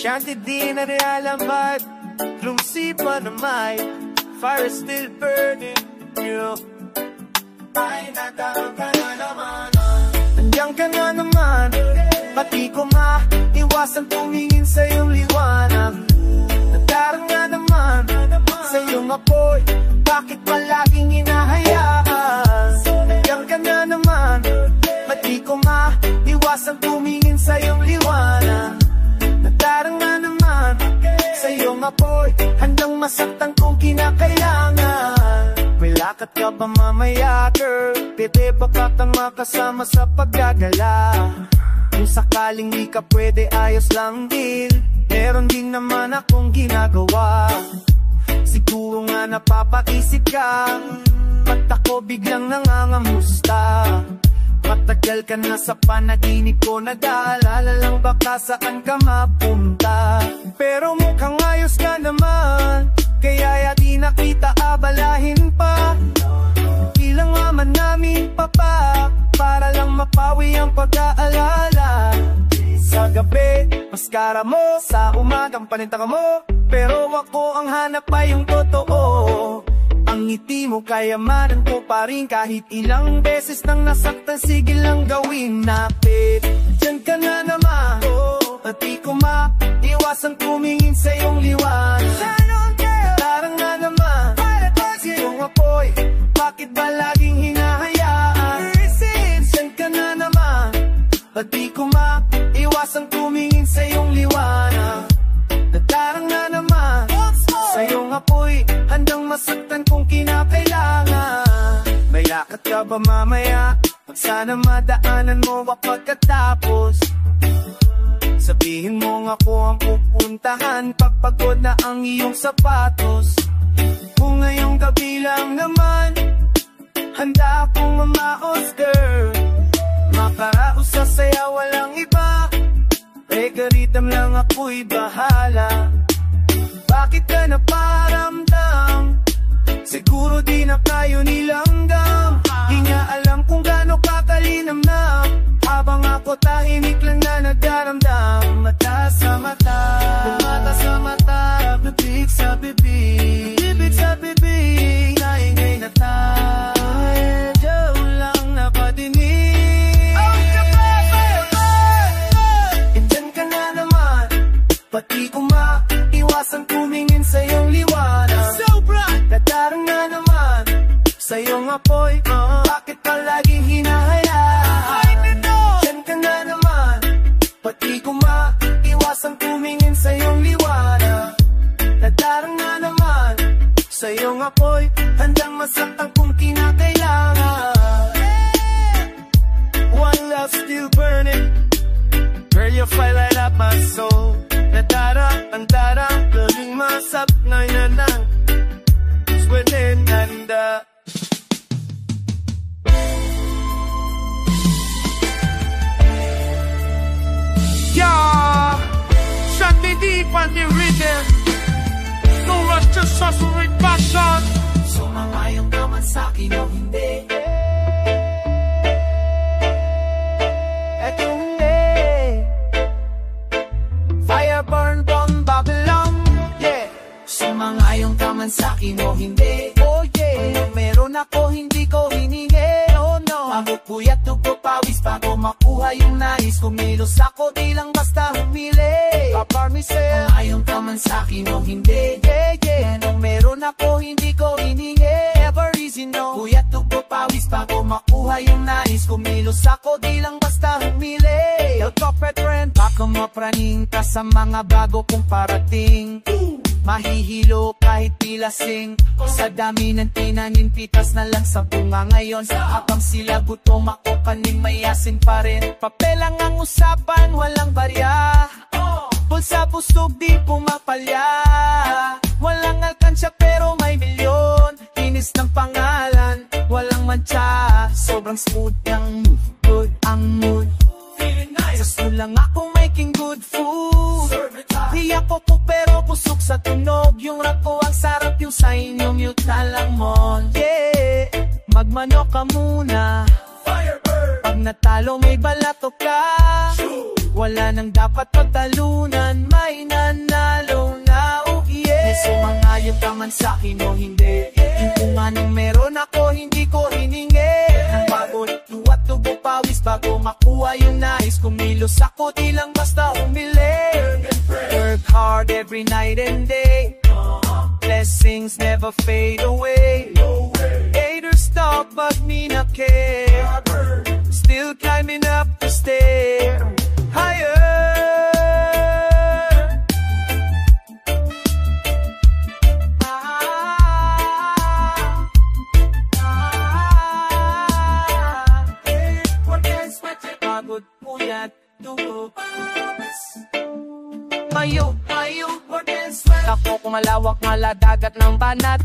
Shanty di na realamad, lumsipa na may fire is still burning you. Ay, nagkaroon ka na naman, nandiyan ka na naman. Pati ko maiwasan tumingin sa iyong liwanag. Nagkaroon nga naman sa iyong apoy, bakit palaging hinahayaan? Nandiyan ka na naman, pati ko maiwasan tumingin sa iyong liwanag. Nagkaroon nga naman sa iyong apoy, handang masaktan kung kinakailangan. May lakad ka ba mamaya, girl? Pwede ba katang makasama sa paggagala? Kung sakaling di ka pwede, ayos lang din. Meron din naman akong ginagawa. Siguro nga napapaisip ka, ba't ako biglang nangangamusta? Matagal ka na sa panaginip ko, nag-aalala lang baka saan ka mapunta. Pero mukhang ayos ka naman, kaya di nakita abalahin pa. Bilang aman namin papa, para lang mapawi ang pag-aalala. Sa gabi, maskara mo, sa umagang paninta mo, pero ako ang hanap ay yung totoo. Ang ngiti mo kayamanan ko pa rin, kahit ilang beses nang nasaktan, sige lang gawin natin. Diyan ka na naman, pati ko maiwasan tumingin sa iyong liwanag. Tarang na naman, sa iyong apoy, bakit ba laging hinahayaan? Diyan ka na naman, pati ko maiwasan tumingin sa iyong liwanag. Tarang na naman, sa iyong apoy, handang masaktan kung kinakailangan. May lakad ka ba mamaya? Pag sana madaanan mo ba pagkatapos? Sabihin mo nga ko ang pupuntahan pag pagod na ang iyong sapatos. Kung ngayong gabi lang naman, handa akong mamaos, girl. Makaraos sa saya, walang iba. Regaritam lang ako'y bahala. Bakit ka naparamdam? Siguro di na kayo nilanggam. Di nga alam kung gaano kakalinamnam, habang ako tahimik lang na nagdaramdam. Mata sa mata, mata sa mata, bibig sa bibig, bibig sa bibig, naingay na tayo, medyo lang napadinig. Diyan ka na naman, pati ko maiwasan tumingin sa iyong liwanag. Nadarang na naman sa iyong apoy, bakit palaging hinahayaan? Diyan ka na naman, pati ko maiwasan tumingin sa iyong liwanag. Nadarang na naman sa iyong apoy, handang masaktan kung kinakailangan. One love still burning, girl, you fire light up my soul. Nadarang, ang darang, galing masap na inanang within and yeah, Shanty deep on the rhythm. No rush, just hustle with passion. Sumangayong naman sa'kin o hindi. Eto hindi. Fire burn from Babylon, yeah. Sumangayong naman sa'kin o hindi. Oh yeah, meron ako hindi ko hiningi. Oh no, mapupuyat dugo pawis bago makuha yung nais. Kumilos ako di lang basta humili. Paparmisel, sumangayong naman sa'kin o hindi. Yeah yeah, nung meron ako hindi ko hiningi. Ever easy no, puyat dugo pawis bago makuha yung nais. Kumilos ako di lang basta humili. El corporate friend, baka mapraning ka sa mga bago kong parating. Mahihilo kahit pilasing, sa dami ng tinanin, pitas na lang sa bunga ngayon. Habang sila gutom, ako kaning mayasin pa rin. Papel lang ang usapan, walang barya. Bulsa busog di pumapalya. Walang alkansya pero may milyon. Inis ng pangalan, walang mancha. Sobrang smooth ang move, good ang mood. Sa sulang ako making good food. Di ako po pero pusok sa tunog. Yung rap ko ang sarap, yung sa inyong yuta lang mo. Yeah, magmanok ka muna. Pag natalo may balato ka. Wala nang dapat pagtalunan, may nanalo na, oh yeah. Sumangayot ka man sa'kin o hindi, yung kung anong meron ako, hindi ko hiningi. Ang pagod, luwat, tubo, pawis, bago makuha yung nais. Kumilos ako, di lang basta umili. Work hard every night and day, blessings never fade away. Haters talk but me not care, still climbing up the stair. Higher. Pagod, puyat, dugo, payo, ako kumalawak maladagat ng banat.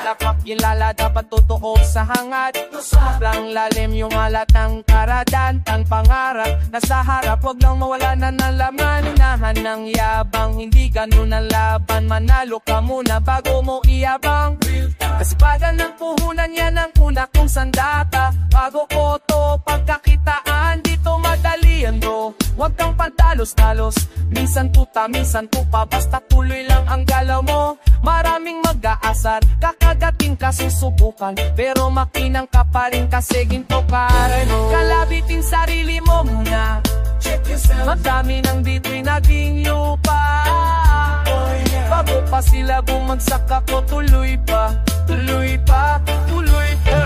Lakap yung lala, dapat totoo sa hangat. Sobrang lalim yung alat ng karadan. Ang pangarap, nasa harap, wag lang mawala na ng laman. Unahan ng yabang, hindi ganun ang laban. Manalo ka muna bago mo iyabang. Kasipagan ng puhunan, yan ang una kong sandata. Bago ko to pagkakitaan, dito madalian bro. Huwag kang pantalos-talos, minsan tuta, minsan tupa. Basta tuloy lang ang galaw mo. Maraming mag-aasar, kakagating ka susubukan, pero makinang ka pa rin kasi ginto ka rin. Kalabitin sarili mo muna, check yourself. Madami ng dito'y naging lupa. Bago pa sila bumagsak ako, tuloy pa, tuloy pa, tuloy pa.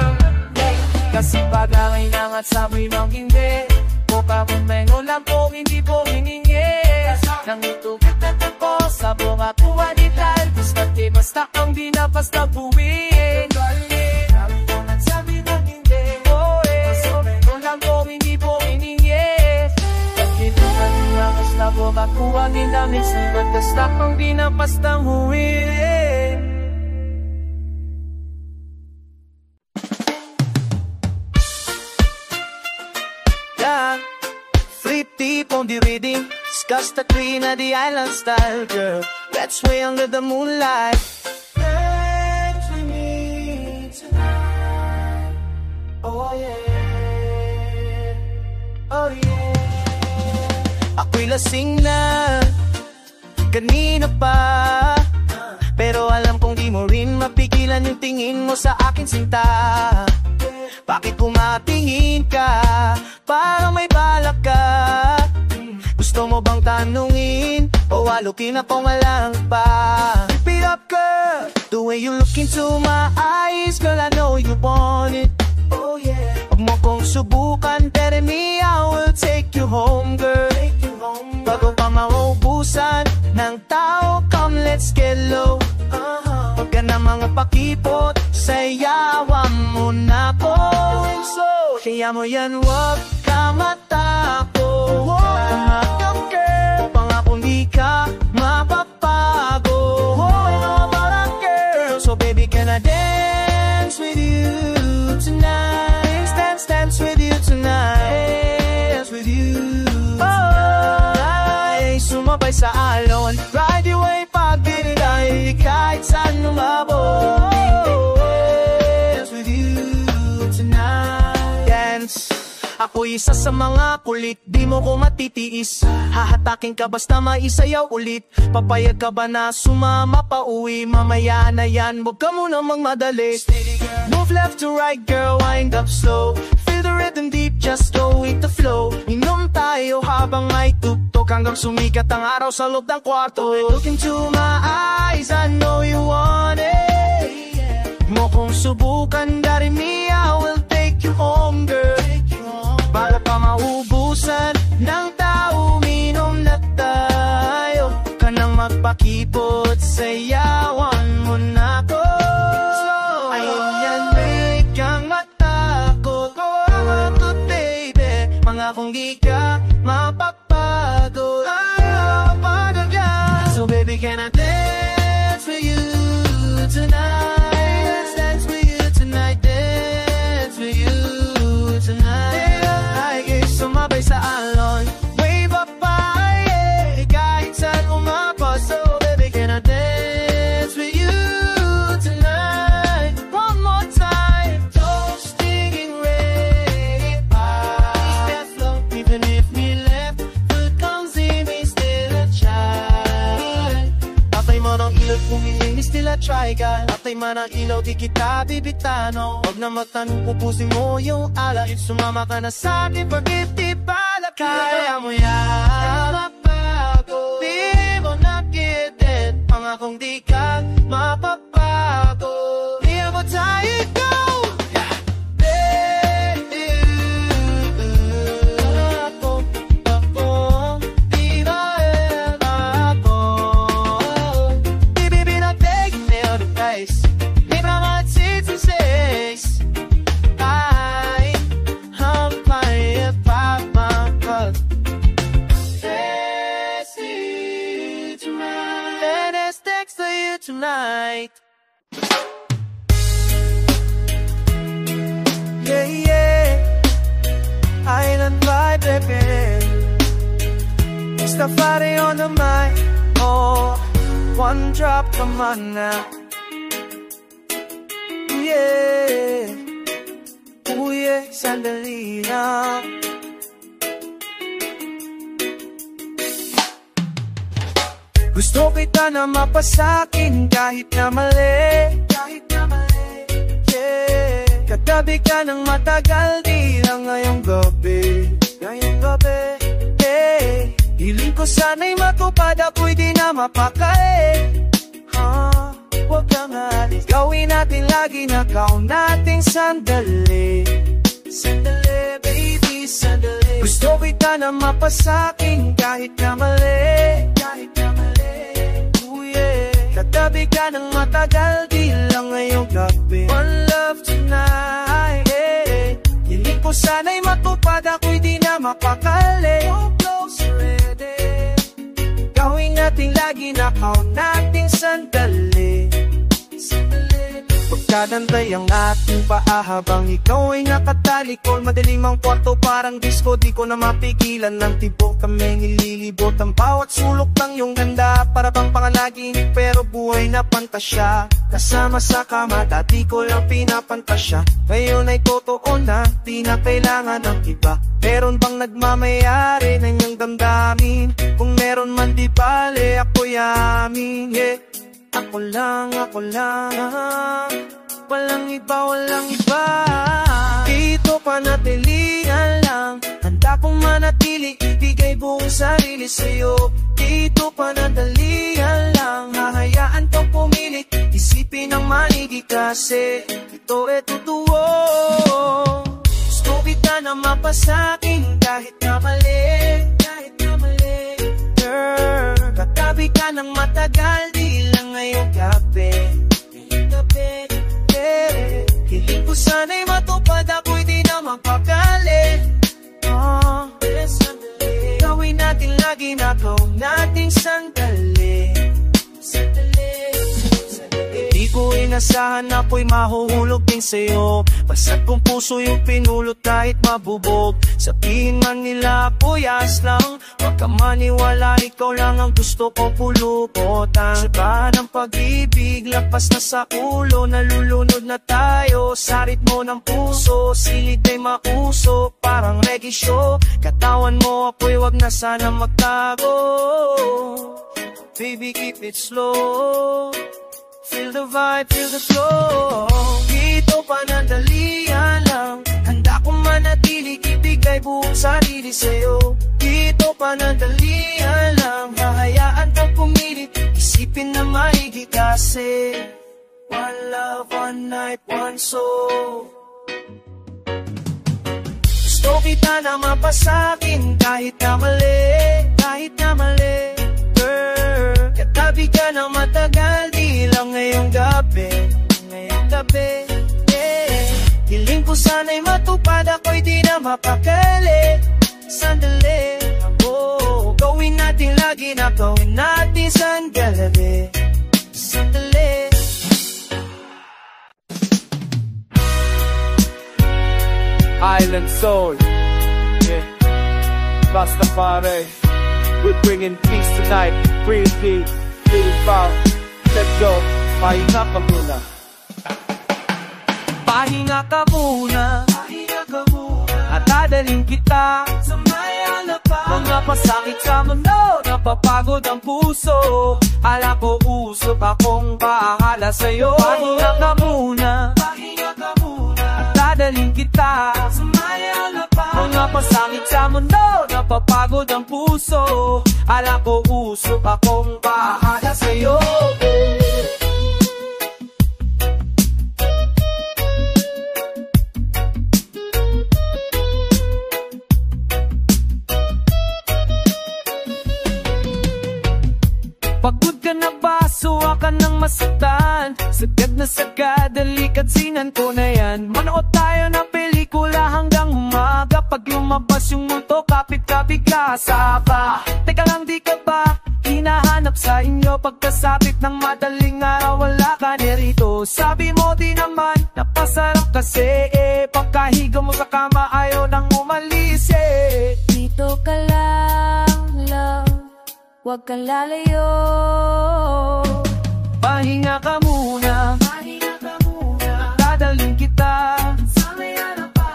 Kasi pag ang inangat sabi mang hindi, buka kung mengo lang po, hindi po hiningi. Nang itugit na ko sa bunga kuha ni Tal, basta ang di na basta buwiin. Sabi mang hindi, so mengo lang po, hindi po hiningi. Pagkinuman niya basta bunga kuha ni namin, basta ang di na basta buwiin. Flip deep on the rhythm, discuss the queen of the island style, girl. Let's sway under the moonlight. Dance with me tonight. Oh yeah, oh yeah. Ako'y lasing na kanina pa, pero alam kong di mo rin mapigilan yung tingin mo sa akin sinta. Bakit kumatingin ka? Parang may balak ka. Gusto mo bang tanungin? O alukin ako nga lang pa? Keep it up, girl. The way you look into my eyes, girl, I know you want it. Oh yeah. Huwag mo kong subukan, pero me, I will take you home, girl. Bago pa maubusan ng tao, come let's get low. Huwag ka na mga pakipot, sayawan mo na ko. Kaya mo yan, huwag ka matakot. Pangakong di ka mapapago. Parang girl, so baby can I dance with you tonight? Dance with you tonight. Dance with you tonight. Sumabay sa alon, ride your way pag binigay, kahit saan lumabot. Dance with you tonight. Dance. Ako'y isa sa mga kulit, di mo ko matitiis. Hahatakin ka basta maisayaw ulit. Papayag ka ba na sumama pa uwi? Mamaya na yan, huwag ka muna magmadali. Move left to right, girl, wind up slow. Feel the rhythm deep, just go with the flow. Inom tayo habang may tuktok, hanggang sumikat ang araw sa loob ng kwarto. Look into my eyes, I know you want it. Mo kong subukan, dari me, I will take you home, girl. Para pa maubusan ng tao, minom na tayo. Ka nang magpakipot, sayawan mo na ko. Ayun yan, may kang matakot. Go baby, mga kung di ka mapapagod. Pagod yan. So baby, can I dance with you tonight? Dance with you tonight. Dance with you tonight. Sumabay sa alon, wave up high, kahit saan umabot. So baby, can I dance with you tonight? One more time, toast stinging ready. Step slow, even if we left foot legal. Atay man ang ilaw, di kita bibitano. Huwag na matanong, upusin mo yung alak. Sumama ka na sa akin, pag-ibig di pala. Kaya mo yan mapago, di mo nakitin. Pangakong di ka mapapago. Here mo tayo go. Tonight, yeah, yeah, island vibe, baby. Mustafari on the mic, oh, one drop, come on now, yeah, oh yeah, sandali lang. Gusto kita na mapasakin kahit na mali, yeah. Katabi ka ng matagal, di lang ngayong gabi, yeah. Hiling ko sana'y matupad, ako'y di na mapakali, huwag kang alis. Gawin natin lagi na count nating sandali, sandali, baby, sandali. Gusto kita na mapasakin kahit na mali, katabi ka ng matagal, di lang ngayong gabi. One love tonight, yeah. Hiling ko sana'y matupad, ako'y di na mapakali. So close already. Gawin natin lagi na count nating sandali, sandali. Pagkadantay ang ating paa habang ikaw ay nakatalikol. Madilim ang kwarto parang disco, di ko na mapigilan ng tibok. Kami nililibot ang bawat sulok ng iyong ganda. Para bang panganaginip pero buhay na pantasya. Kasama sa kama, dati ko lang pinapantasya. Ngayon ay totoo na, di na kailangan ng iba. Meron bang nagmamayari ng iyong damdamin? Kung meron man di bale, ako'y amin, yeah. Ako lang, walang iba. Dito panatilihan lang, handa kong manatili, ibigay buong sarili sa'yo. Dito panatilihan lang, hahayaan kang pumilit, isipin ang manigi kasi ito ay totoo. Gusto kita na mapasakin kahit na mali, girl. Katabi ka ng matagal, di lang ngayong gabi, yeah. Hiling ko sana'y matupad, ako'y di na mapakali, gawin natin lagi na count nating sandali, sandali. Di ko inasahan ako'y mahuhulog din sa'yo. Basta't kung puso yung pinulot kahit mabubog. Sabihin man nila ako'y aslang, wag ka maniwala, ikaw lang ang gusto ko puluputan. Saba ng pag-ibig, lapas na sa ulo, nalulunod na tayo sa ritmo ng puso. Silid ay mauso, parang reggae show. Katawan mo ako'y wag na sana magtago. Baby, keep it slow. Feel the vibe, feel the flow. Dito panandalian lang, handa kong manatili, ibigay buong sarili sa'yo. Dito panandalian lang, hahayaan kang pumilit, isipin na maigi kasi one love, one night, one soul. Gusto kita na mapasakin kahit na mali, girl. Katabi ka ng matagal, di lang ngayong gabi, yeah. Hiling ko sana'y matupad, ako'y di na mapakali, sandali. Oh, gawin natin lagi na gawin natin sandali, sandali. Island soul, yeah. Rastafari, we're bringing peace tonight. Breathe deep, breathe out. Let's go. Pahinga ka muna. Pahinga ka muna. At dadaling kita sa may alam. Mga pasakit sa mundo, napapagod ang puso. Ala ko usok, akong bahala sa'yo. Pahinga ka muna, at dadaling kita. Mga pasakit sa mundo, napapagod ang puso. Ala ko usok, akong bahala sa'yo. Pagod ka na ba? Suwa ka ng masaktan. Sagad na sagad, alikadsinan ko na yan. Manood tayo ng pelikula hanggang umaga. Pag lumabas yung multo, kapit-kapit ka sa pa. Teka lang, di ka ba hinahanap sa inyo? Pagkasapit ng madaling araw, wala ka nirito. Sabi mo di naman, napasarap kasi pagkahiga mo sa kama, ayaw nang umalis Dito ka lang, love, huwag kang lalayo. Pahinga ka muna, dadaling kita.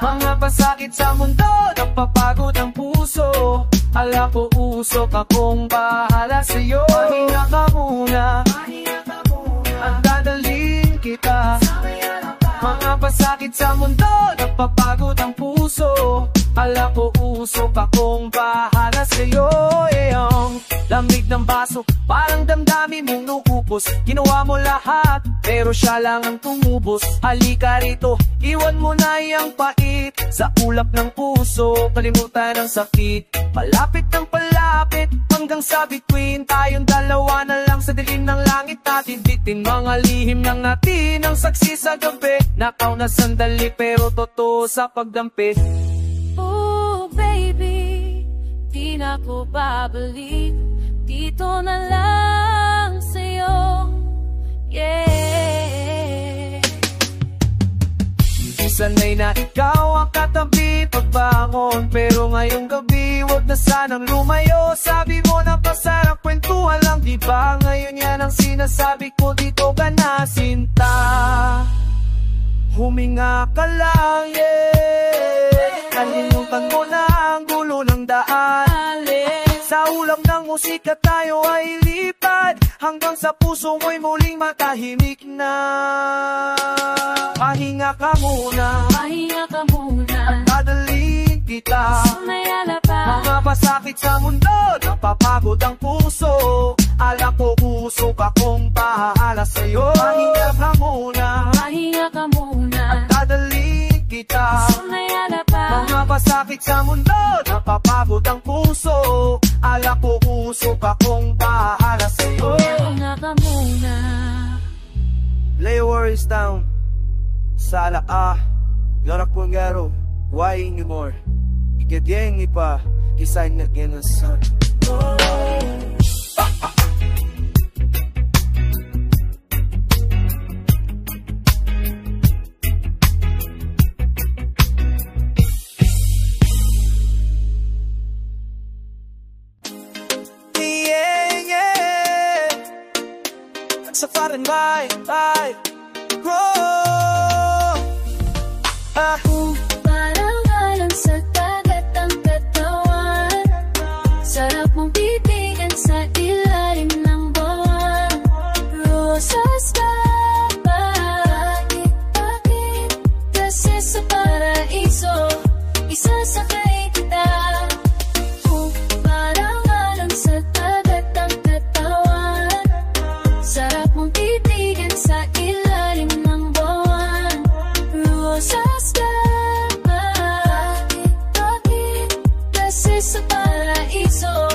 Mga pasakit sa mundo, napapagod ang puso. Ala ko usok, akong bahala sa'yo. Pahinga ka muna, at dadaling kita. Mga pasakit sa mundo, napapagod ang puso. Ala ko usok, akong bahala sa'yo. Lamig ng baso, parang damdamin mong nuupos. Ginawa mo lahat, pero siya lang ang tumubos. Halika rito, iwan mo na yung pait. Sa ulap ng puso, kalimutan ang sakit. Palapit ng palapit, hanggang sa bituin. Tayong dalawa na lang sa dilim ng langit natin. Bitin mga lihim ng natin, ang saksi sa gabi. Nakaw na sandali, pero totoo sa pagdampit. Oh baby, di na ko babalik. Dito na lang sa'yo, yeah. Hindi sanay na ikaw ang katabi pagbangon, pero ngayong gabi wag na sanang lumayo. Sabi mo na pasarap kwentuhan lang, di ba? Ngayon yan ang sinasabi ko, dito ka na sinta. Huminga ka lang, yeah. Kalimutan mo na ang gulo ng daan. Sa ulam ng musika tayo ay lipad, hanggang sa puso mo'y muling matahimik na. Pahinga ka muna, at dadaling kita. Mga pasakit sa mundo, napapagod ang puso. Ala ko usok, akong bahala sa'yo. Pahinga ka muna, at dadaling kita. Mga pasakit sa mundo, napapagod ang puso. Ala ko usok, akong bahala sa'yo. Pahinga ka muna. Lay your worries down. Sala Lorak Pungaro, why anymore? Ikadiyeng ipa, kisain na kinasan. Safarin by grow. Parang alam sa dagat ang katawan. Sarap mong titigan sa ilalim ng buwan. Rosas ka, bakit? Kasi sa paraiso, isasakay kita. Parang alam sa dagat ang katawan. Sarap mong titigan sa ilalim ng buwan. Rosas ka, bakit? Kasi sa paraiso,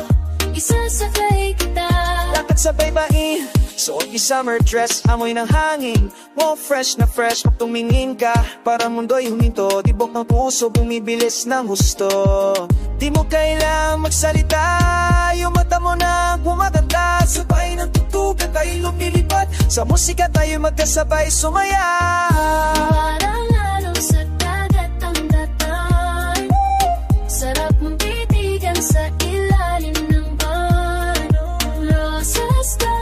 isasakay kita. Lakad sa baybayin, suot yung summer dress, amoy ng hangin mo fresh na fresh. Pag tumingin ka, para mundo'y huminto. Tibok ng puso, bumibilis ng husto. Di mo kailang magsalita, yung mata mo na gumaganda. Sabay ng tutugan tayo lumilipad, sa musika tayo magkasabay sumaya. Parang alon sa dagat ang datan. Sarap mong titigan sa ilalim ng buwan. Rosas ka,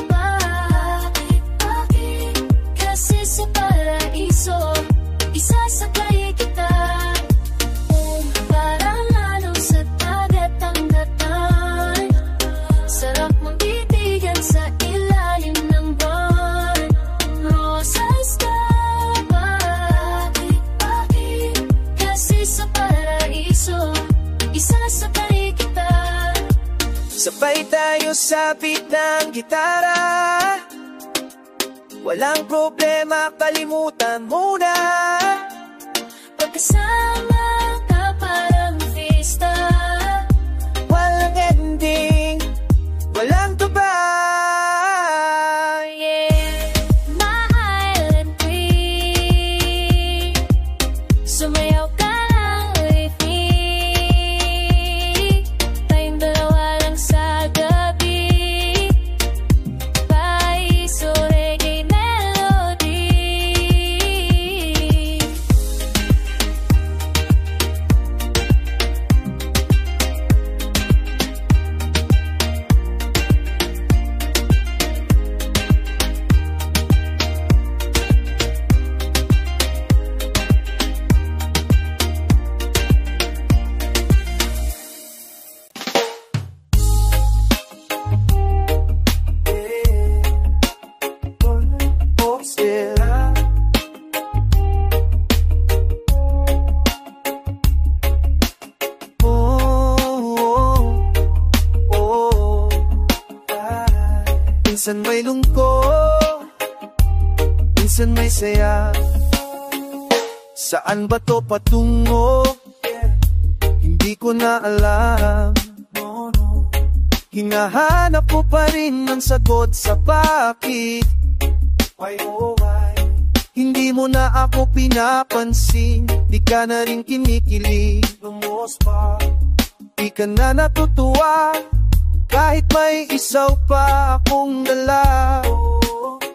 bakit? Kasi sa paraiso, isasakay kita. Parang alon sa dagat paraiso, isasabay kita. Sabay tayo sabit ng gitara, walang problema, kalimutan muna. Pagkasama ka parang fiesta, walang ending, walang tubay. yeah. My island queen, sumayaw ka lang with me. Tayong dalawa lang sa gabi, paraiso reggae melody. Oh, still. Minsan may lungkot, minsan may saya. Saan ba to patungo? Hindi ko na alam. Hinahanap ko pa rin ang sagot sa bakit. Why, oh why? Hindi mo na ako pinapansin, di ka na rin kinikilig. Lumos pa, di ka na natutuwa, kahit may isaw pa akong dala.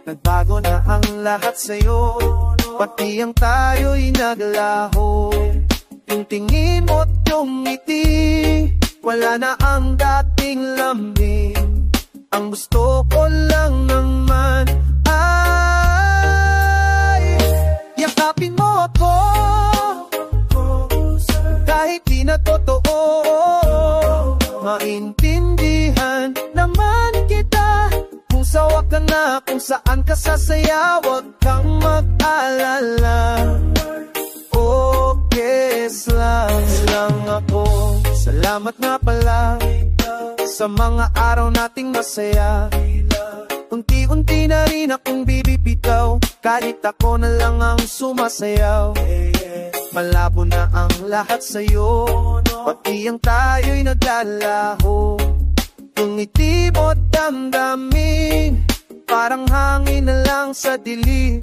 Nagbago na ang lahat sa'yo, pati ang tayo'y naglaho. Yung tingin mo't yung ngiti, wala na ang dating lambing. Ang gusto ko lang naman ay yakapin mo ako, kahit di na totoo. Maintindihan naman kita, kung sawa ka na, kung saan ka sasaya, wag kang mag-alala. Okay lang ako. Salamat nga pala sa mga araw nating masaya. Unti-unti na rin akong bibibitaw, kahit ako na lang ang sumasayaw. Malabo na ang lahat sa'yo, pati ang tayo'y naglalaho. Yung ngiti mo't damdamin, parang hangin na lang sa dilim.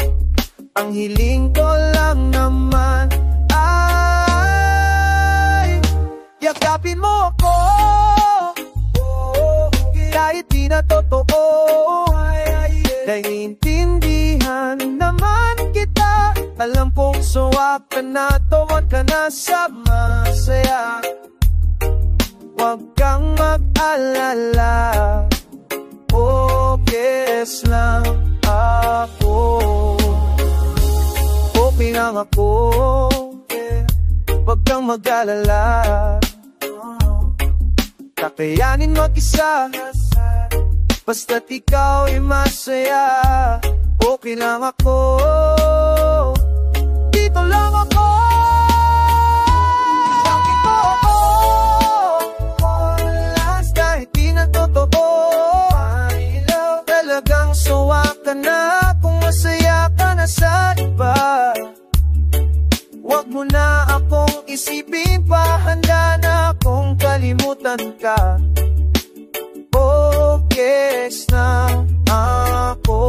Ang hiling ko lang naman ay yakapin mo ako, kahit di na totoo. Naiintindihan naman kita, alam kong suwak ka na, tuwag ka na sa masaya. Huwag kang mag-alala, yes lang ako. Okay lang ako, huwag kang mag-alala. Kakayanin mag-isa, basta't ikaw ay masaya. Okay lang ako, dito lang ako. Bakit mo ako last kahit di na totoo? I love, talagang sawa ka na kung masaya ka na sa iba. Huwag mo na akong isipin pa, handa na akong kalimutan ka. Yes na ako.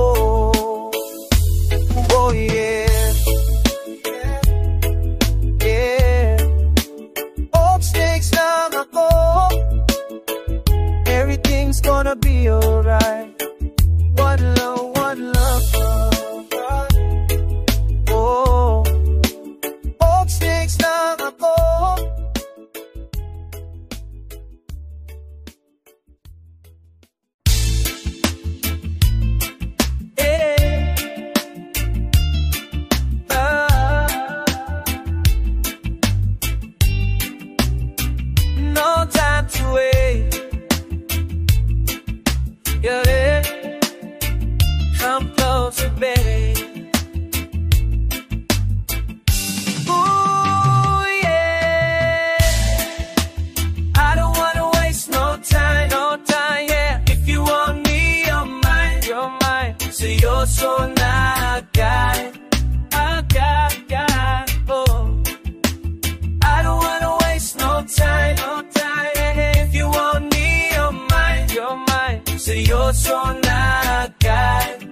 Oh yeah, yeah. Off-stakes lang ako. Everything's gonna be alright. One love, one love. Oh, off-stakes lang ako. seryoso na agad.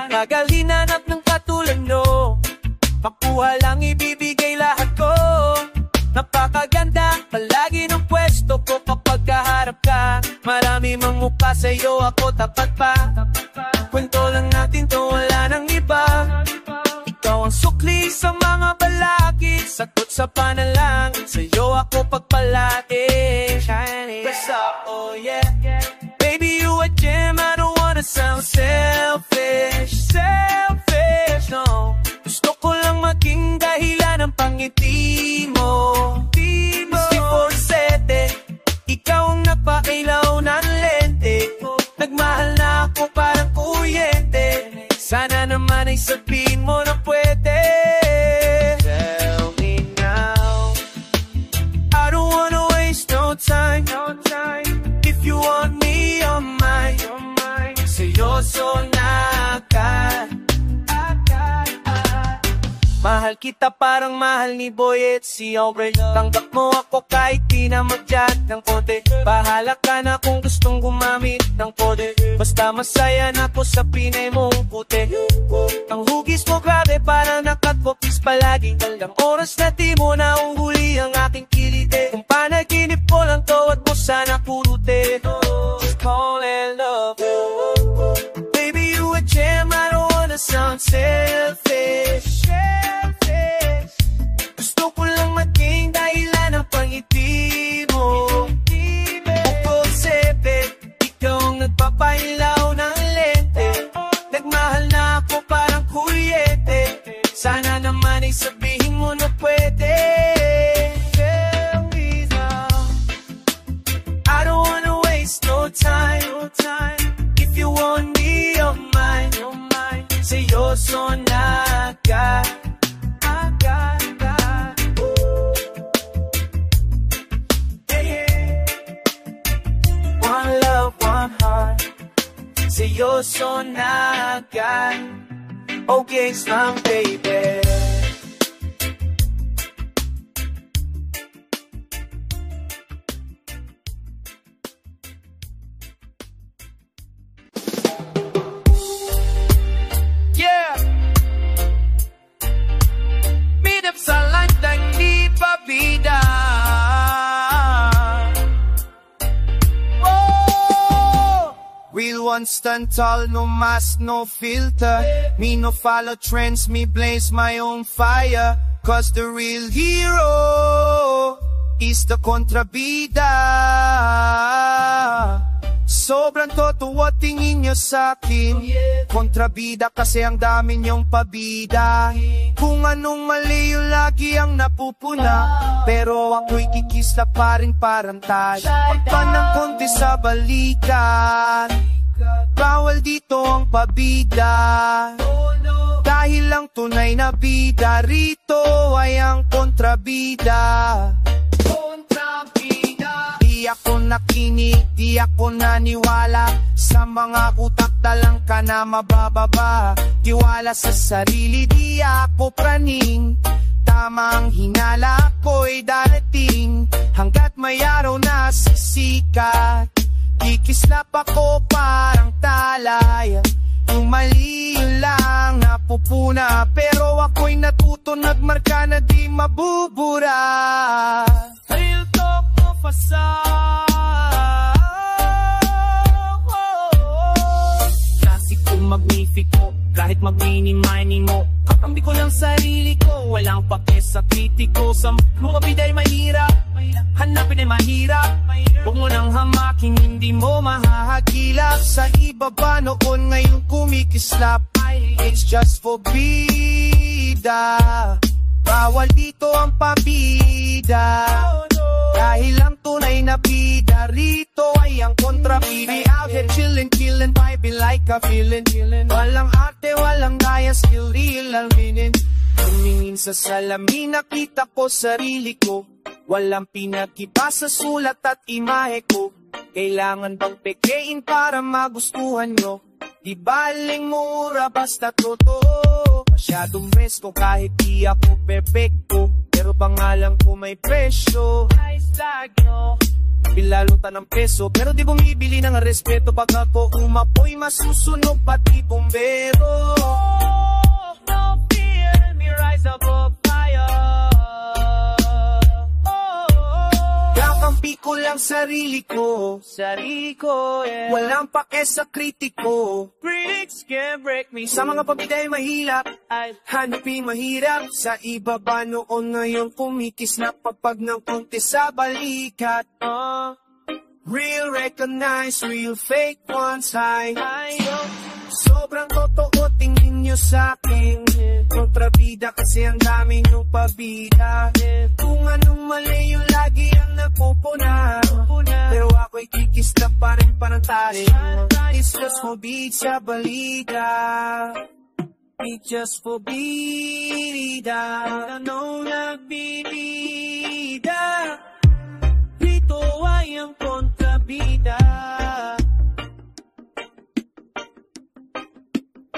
Matagal hinanap ng katulad no, makuha lang ibibigay lahat ko. Napakaganda palagi ng pwesto ko kapag kaharap ka. Marami mang mukha sa'yo, ako tapat pa. Kwento lang natin to, wala nang iba. Ikaw ang sukli sa mga balakid, sagot sa panalangin, sa'yo ako pagpalaki. Press up, oh yeah. Baby, you a gem, I don't wanna sound selfish. No, gusto ko lang maging dahilan ng pangiti mo. 24/7, ikaw ang napailaw ng lente. Nagmahal na ako parang kuryente. Sana naman ay sabihin mo na pwede. Tell me now, I don't wanna waste no time. If you want me, you're mine. Seryoso na agad. Mahal kita parang mahal ni Boy at si Aubrey. Tanggap mo ako kahit di na mag-chat ng konti. Bahala ka na kung gustong gumamit ng kode. Basta masaya na ako sa pinay mong puti. Ang hugis mo grabe parang nakatwapis palagi. Talang oras na di mo na uhuli ang aking kilite. Kung panaginip ko lang to at mo sana pulutin. Just call it love. Baby, you a gem, I don't wanna sound selfish. Gusto ko lang maging dahilan ng pangiti mo. Bukod sepe, ikaw ang nagpapailaw ng lente. Nagmahal na ako parang kuryente. Sana naman ay sabihin mo na pwede. Tell me now, I don't wanna waste no time. If you want me, you're mine. Seryoso na agad. One love, one heart. Seryoso na agad. Okay, lang baby. Vida. Oh! Real one stand tall, no mask, no filter. Me no follow trends, me blaze my own fire. Cause the real hero is the kontrabida. Sobrang totoo tingin nyo sa'kin. Kontrabida kasi ang dami nyong pabida. Kung anong mali yung lagi ang napupuna. Pero ako'y kikisla pa rin parang tayo. Pagpa ng konti sa balikan. Bawal dito ang pabida. Dahil ang tunay na bida rito ay ang kontrabida. Di ako nakinig, di ako naniwala sa mga utak talang ka na mabababa. Tiwala sa sarili, di ako praning. Tamang hinala ko'y darating hanggat may araw na sisikat. Kikislap ako parang talay. Yung mali yun lang napupuna. Pero ako'y natuto, nagmarka na di mabubura. Real talk, no facade. Klasiko, magnifico, kahit magmini-mini mo. Kakambi ko lang sarili ko, walang pake sa kritiko. Sa mga biday mahirap, hanapin ay mahirap. Huwag mo nang hamaking, hindi mo mahahagilap. Sa iba ba noon, ngayon kumikislap. It's just for bida. Bawal dito ang pabida. Dahil ang tunay na bida rito ay ang kontrabida. We out here chillin', killin', vibing like a feeling. Walang arte, walang gaya, still real alminin. Tumingin sa salamin, nakita ko sarili ko. Walang pinagiba sa sulat at imahe ko. Kailangan bang pekein para magustuhan nyo? Di baling mura basta totoo. Masyadong resto kahit di ako perfecto. Pero pangalan ko may presyo. Nice tag nyo. Pilalutan ng peso, pero di bumibili ng respeto. Pag ako umapoy, masusunog pati bumbero. No fear, me rise above fire. Kakampi ko lang sarili ko, yeah. Walang pake sa kritiko. Critics can't break me. Sa mga pabida'y mahilap, ay hanapin mahirap. Sa ibaba noon, ngayon kumikis na papag ng konti sa balikat. Real recognize, real fake ones high. Sobrang totoo, tingin nyo sa'kin. Kontrabida kasi ang dami nyong pabida. Kung anong mali yung lagi ang napupuna. Pero ako'y kikista pa rin parang tali. It's just for beat sa balida. It's just for bida. Ano nagbibida? Dito ay ang kontrabida.